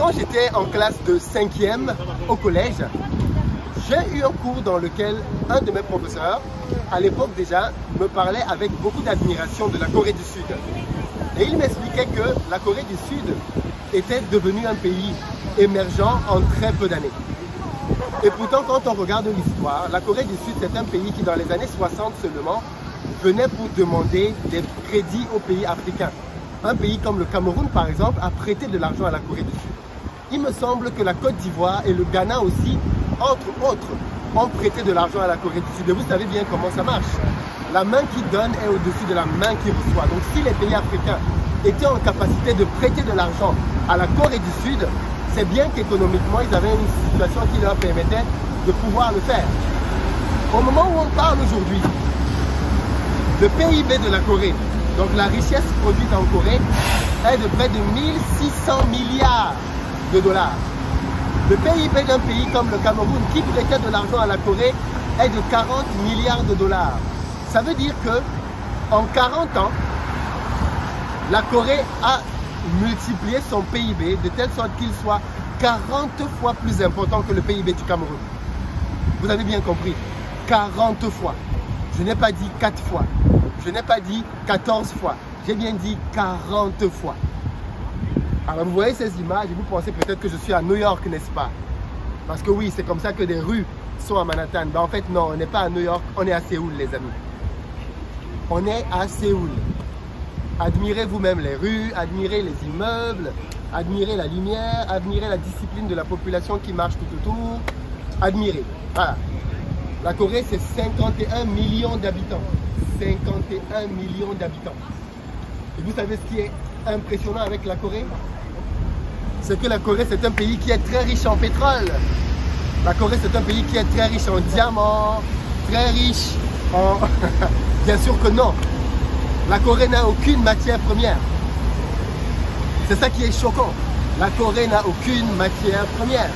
Quand j'étais en classe de 5e au collège, j'ai eu un cours dans lequel un de mes professeurs, à l'époque déjà, me parlait avec beaucoup d'admiration de la Corée du Sud. Et il m'expliquait que la Corée du Sud était devenue un pays émergent en très peu d'années. Et pourtant, quand on regarde l'histoire, la Corée du Sud, c'est un pays qui, dans les années 60 seulement, venait pour demander des crédits aux pays africains. Un pays comme le Cameroun, par exemple, a prêté de l'argent à la Corée du Sud. Il me semble que la Côte d'Ivoire et le Ghana aussi, entre autres, ont prêté de l'argent à la Corée du Sud. Et vous savez bien comment ça marche. La main qui donne est au-dessus de la main qui reçoit. Donc si les pays africains étaient en capacité de prêter de l'argent à la Corée du Sud, c'est bien qu'économiquement, ils avaient une situation qui leur permettait de pouvoir le faire. Au moment où on parle aujourd'hui, le PIB de la Corée, donc la richesse produite en Corée, est de près de 1600 milliards de dollars. Le PIB d'un pays comme le Cameroun, qui prêtait de l'argent à la Corée, est de 40 milliards de dollars. Ça veut dire que en 40 ans, la Corée a multiplié son PIB de telle sorte qu'il soit 40 fois plus important que le PIB du Cameroun. Vous avez bien compris, 40 fois. Je n'ai pas dit 4 fois, je n'ai pas dit 14 fois, j'ai bien dit 40 fois. Alors vous voyez ces images et vous pensez peut-être que je suis à New York, n'est-ce pas? Parce que oui, c'est comme ça que des rues sont à Manhattan. Ben en fait non, on n'est pas à New York, on est à Séoul les amis. On est à Séoul. Admirez vous-même les rues, admirez les immeubles, admirez la lumière, admirez la discipline de la population qui marche tout autour. Admirez. Voilà. La Corée, c'est 51 millions d'habitants. 51 millions d'habitants. Et vous savez ce qui est impressionnant avec la Corée? C'est que la Corée, c'est un pays qui est très riche en pétrole. La Corée, c'est un pays qui est très riche en diamants, très riche en... Bien sûr que non. La Corée n'a aucune matière première. C'est ça qui est choquant. La Corée n'a aucune matière première.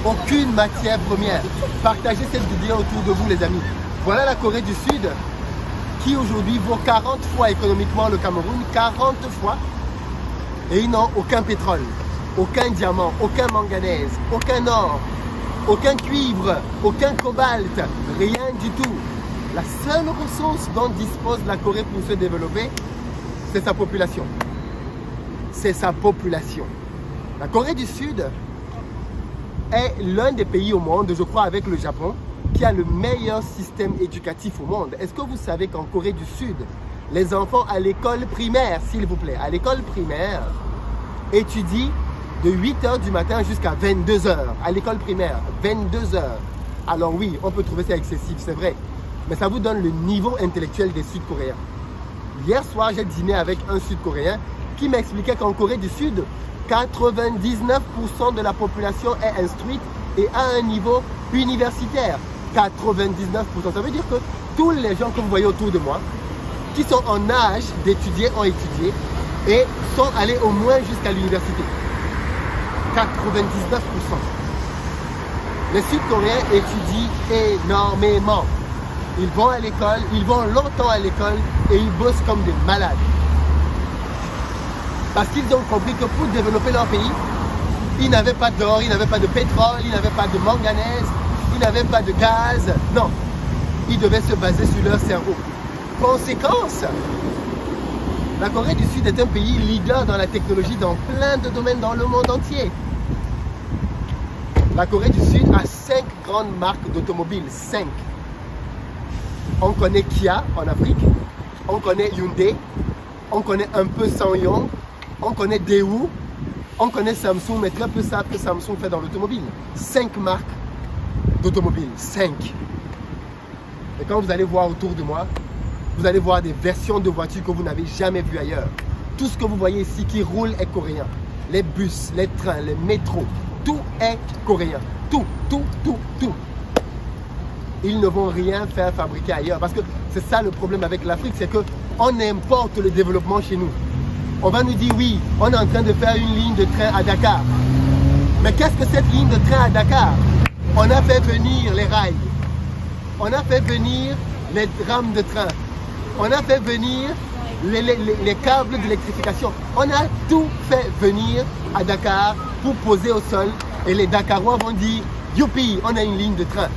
Aucune matière première. Partagez cette vidéo autour de vous les amis. Voilà la Corée du Sud qui aujourd'hui vaut 40 fois économiquement le Cameroun, 40 fois. Et ils n'ont aucun pétrole, aucun diamant, aucun manganèse, aucun or, aucun cuivre, aucun cobalt, rien du tout. La seule ressource dont dispose la Corée pour se développer, c'est sa population. C'est sa population. La Corée du Sud est l'un des pays au monde, je crois avec le Japon, qui a le meilleur système éducatif au monde. Est-ce que vous savez qu'en Corée du Sud, les enfants à l'école primaire, s'il vous plaît, à l'école primaire, étudient de 8 h du matin jusqu'à 22 h. À l'école primaire, 22 h. Alors oui, on peut trouver ça excessif, c'est vrai. Mais ça vous donne le niveau intellectuel des Sud-Coréens. Hier soir, j'ai dîné avec un Sud-Coréen qui m'expliquait qu'en Corée du Sud, 99% de la population est instruite et a un niveau universitaire. 99%. Ça veut dire que tous les gens que vous voyez autour de moi, qui sont en âge d'étudier, ont étudié et sont allés au moins jusqu'à l'université. 99%. Les Sud-Coréens étudient énormément. Ils vont à l'école, ils vont longtemps à l'école et ils bossent comme des malades. Parce qu'ils ont compris que pour développer leur pays, ils n'avaient pas d'or, ils n'avaient pas de pétrole, ils n'avaient pas de manganèse, ils n'avaient pas de gaz. Non, ils devaient se baser sur leur cerveau. Conséquence, la Corée du Sud est un pays leader dans la technologie dans plein de domaines dans le monde entier. La Corée du Sud a 5 grandes marques d'automobiles, 5. On connaît Kia en Afrique, on connaît Hyundai, on connaît un peu Sanyong, on connaît Daewoo, on connaît Samsung, mais très peu savent que Samsung fait dans l'automobile. 5 marques d'automobiles, 5. Et quand vous allez voir autour de moi, vous allez voir des versions de voitures que vous n'avez jamais vues ailleurs. Tout ce que vous voyez ici qui roule est coréen. Les bus, les trains, les métros, tout est coréen. Tout, tout, tout, tout. Ils ne vont rien faire fabriquer ailleurs. Parce que c'est ça le problème avec l'Afrique, c'est qu'on importe le développement chez nous. On va nous dire oui, on est en train de faire une ligne de train à Dakar. Mais qu'est-ce que cette ligne de train à Dakar? On a fait venir les rails. On a fait venir les rames de train. On a fait venir les câbles d'électrification. On a tout fait venir à Dakar pour poser au sol. Et les Dakarois vont dire, youpi, on a une ligne de train.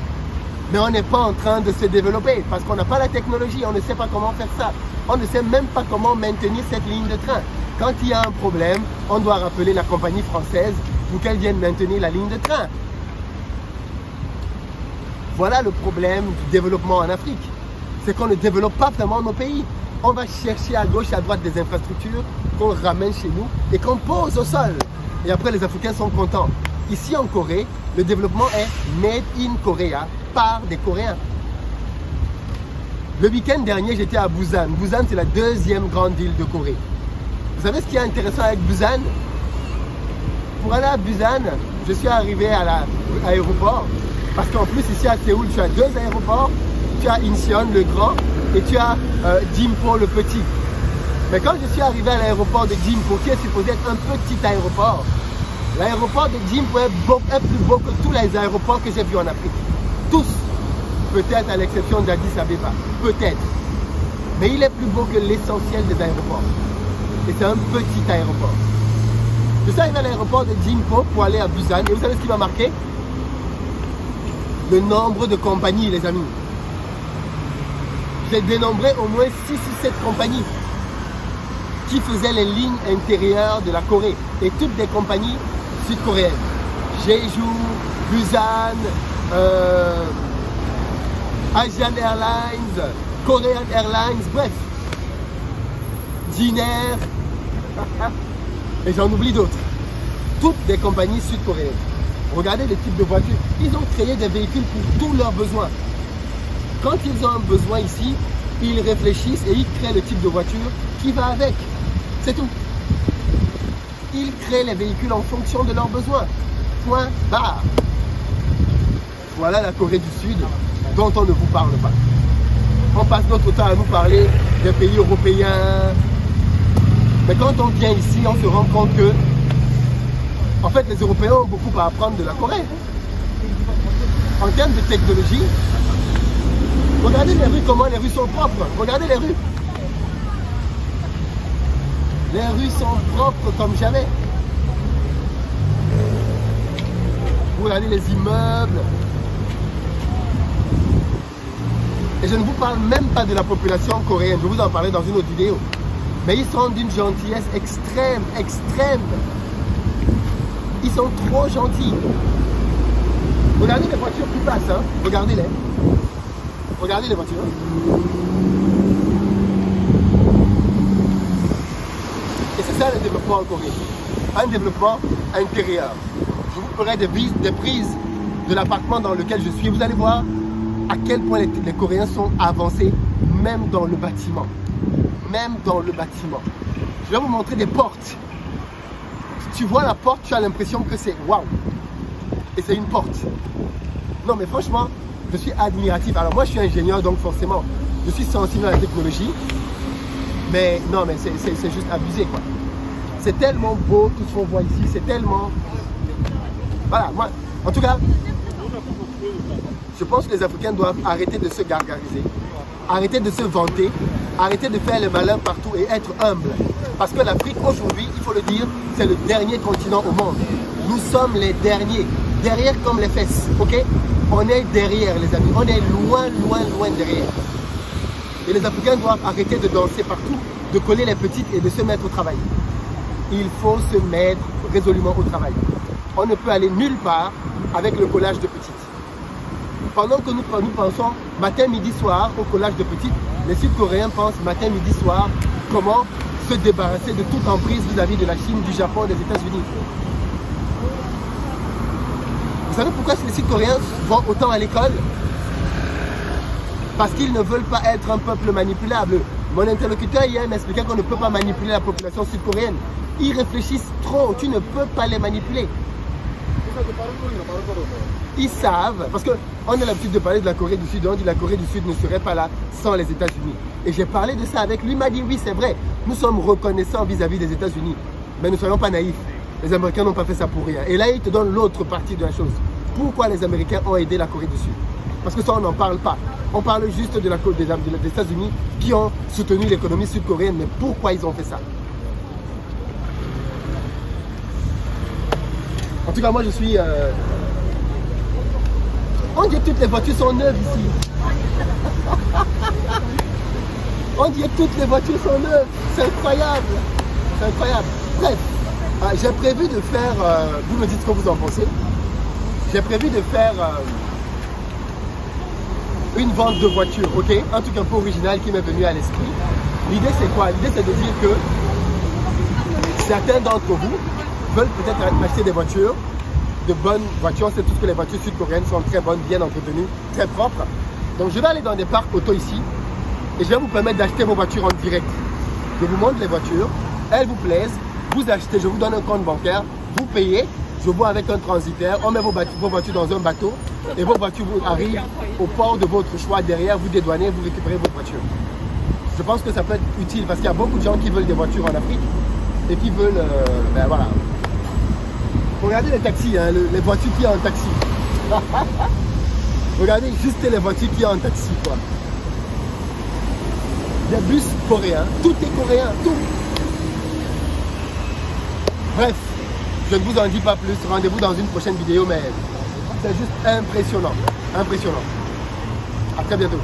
Mais on n'est pas en train de se développer parce qu'on n'a pas la technologie, on ne sait pas comment faire ça. On ne sait même pas comment maintenir cette ligne de train. Quand il y a un problème, on doit rappeler la compagnie française pour qu'elle vienne maintenir la ligne de train. Voilà le problème du développement en Afrique. C'est qu'on ne développe pas vraiment nos pays. On va chercher à gauche et à droite des infrastructures qu'on ramène chez nous et qu'on pose au sol. Et après, les Africains sont contents. Ici en Corée, le développement est made in Korea par des Coréens. Le week-end dernier, j'étais à Busan. Busan, c'est la deuxième grande ville de Corée. Vous savez ce qui est intéressant avec Busan? Pour aller à Busan, je suis arrivé à l'aéroport. Parce qu'en plus, ici à Séoul, tu as deux aéroports. Tu as Incheon, le grand, et tu as Gimpo, le petit. Mais quand je suis arrivé à l'aéroport de Gimpo, qui est supposé être un petit aéroport, l'aéroport de Gimpo est plus beau que tous les aéroports que j'ai vus en Afrique. Tous. Peut-être à l'exception d'Addis Abeba. Peut-être. Mais il est plus beau que l'essentiel des aéroports. Et c'est un petit aéroport. Je suis arrivé à l'aéroport de Gimpo pour aller à Busan. Et vous savez ce qui m'a marqué? Le nombre de compagnies, les amis. J'ai dénombré au moins 6 ou 7 compagnies qui faisaient les lignes intérieures de la Corée. Et toutes des compagnies sud-coréennes. Jeju, Busan, Asian Airlines, Korean Airlines, bref. Jinair. Et j'en oublie d'autres. Toutes des compagnies sud-coréennes. Regardez les types de voitures. Ils ont créé des véhicules pour tous leurs besoins. Quand ils ont un besoin ici, ils réfléchissent et ils créent le type de voiture qui va avec. C'est tout. Ils créent les véhicules en fonction de leurs besoins. Point barre. Voilà la Corée du Sud dont on ne vous parle pas. On passe notre temps à nous parler des pays européens. Mais quand on vient ici, on se rend compte que en fait, les Européens ont beaucoup à apprendre de la Corée. En termes de technologie, regardez les rues, comment les rues sont propres. Regardez les rues. Les rues sont propres comme jamais. Regardez les immeubles. Et je ne vous parle même pas de la population coréenne. Je vais vous en parler dans une autre vidéo. Mais ils sont d'une gentillesse extrême, extrême. Ils sont trop gentils. Regardez les voitures qui passent, hein. Regardez-les. Regardez les voitures. Et c'est ça le développement en Corée. Un développement intérieur. Je vous ferai des prises de l'appartement dans lequel je suis. Vous allez voir à quel point les Coréens sont avancés, même dans le bâtiment. Même dans le bâtiment. Je vais vous montrer des portes. Tu vois la porte, tu as l'impression que c'est waouh. Et c'est une porte. Non mais franchement, je suis admiratif. Alors moi je suis ingénieur, donc forcément, je suis sensible à la technologie. Mais non mais c'est juste abusé quoi. C'est tellement beau tout ce qu'on voit ici, c'est tellement... Voilà, moi, en tout cas, je pense que les Africains doivent arrêter de se gargariser, arrêter de se vanter, arrêter de faire le malin partout et être humble. Parce que l'Afrique aujourd'hui, il faut le dire, c'est le dernier continent au monde. Nous sommes les derniers, derrière comme les fesses, ok? On est derrière les amis, on est loin, loin, loin derrière. Et les Africains doivent arrêter de danser partout, de coller les petites et de se mettre au travail. Il faut se mettre résolument au travail. On ne peut aller nulle part avec le collage de petites. Pendant que nous pensons matin, midi, soir au collage de petites, les Sud-Coréens pensent matin, midi, soir comment se débarrasser de toute emprise vis-à-vis de la Chine, du Japon, des États-Unis. Vous savez pourquoi les Sud-Coréens vont autant à l'école? Parce qu'ils ne veulent pas être un peuple manipulable. Mon interlocuteur hier m'expliquait qu'on ne peut pas manipuler la population sud-coréenne. Ils réfléchissent trop, tu ne peux pas les manipuler. Ils savent, parce qu'on a l'habitude de parler de la Corée du Sud, on dit que la Corée du Sud ne serait pas là sans les États-Unis. Et j'ai parlé de ça avec lui, il m'a dit oui c'est vrai, nous sommes reconnaissants vis-à-vis des États-Unis, mais ne soyons pas naïfs, les Américains n'ont pas fait ça pour rien. Et là il te donne l'autre partie de la chose. pourquoi les Américains ont aidé la Corée du Sud. Parce que ça, on n'en parle pas. On parle juste des États-Unis qui ont soutenu l'économie sud-coréenne. Mais pourquoi ils ont fait ça? En tout cas, moi, je suis... On dit que toutes les voitures sont neuves ici. On dit que toutes les voitures sont neuves. C'est incroyable. C'est incroyable. Bref, j'ai prévu de faire... vous me dites ce que vous en pensez. J'ai prévu de faire une vente de voitures, ok? Un truc un peu original qui m'est venu à l'esprit. L'idée, c'est quoi? L'idée, c'est de dire que certains d'entre vous veulent peut-être acheter des voitures, de bonnes voitures. C'est tout ce que les voitures sud-coréennes sont très bonnes, bien entretenues, très propres. Donc, je vais aller dans des parcs auto ici et je vais vous permettre d'acheter vos voitures en direct. Je vous montre les voitures, elles vous plaisent, vous achetez, je vous donne un compte bancaire, vous payez, je vois avec un transitaire, on met vos voitures dans un bateau et vos voitures vous arrivent au port de votre choix. Derrière, vous dédouanez, vous récupérez votre voiture. Je pense que ça peut être utile parce qu'il y a beaucoup de gens qui veulent des voitures en Afrique et qui veulent, ben voilà. Regardez les taxis, hein, les voitures qu'il y a en taxi. Regardez juste les voitures qu'il y a en taxi, quoi. Des bus coréens, tout est coréen, tout. Bref, je ne vous en dis pas plus. Rendez-vous dans une prochaine vidéo, mais c'est juste impressionnant. Impressionnant. À très bientôt.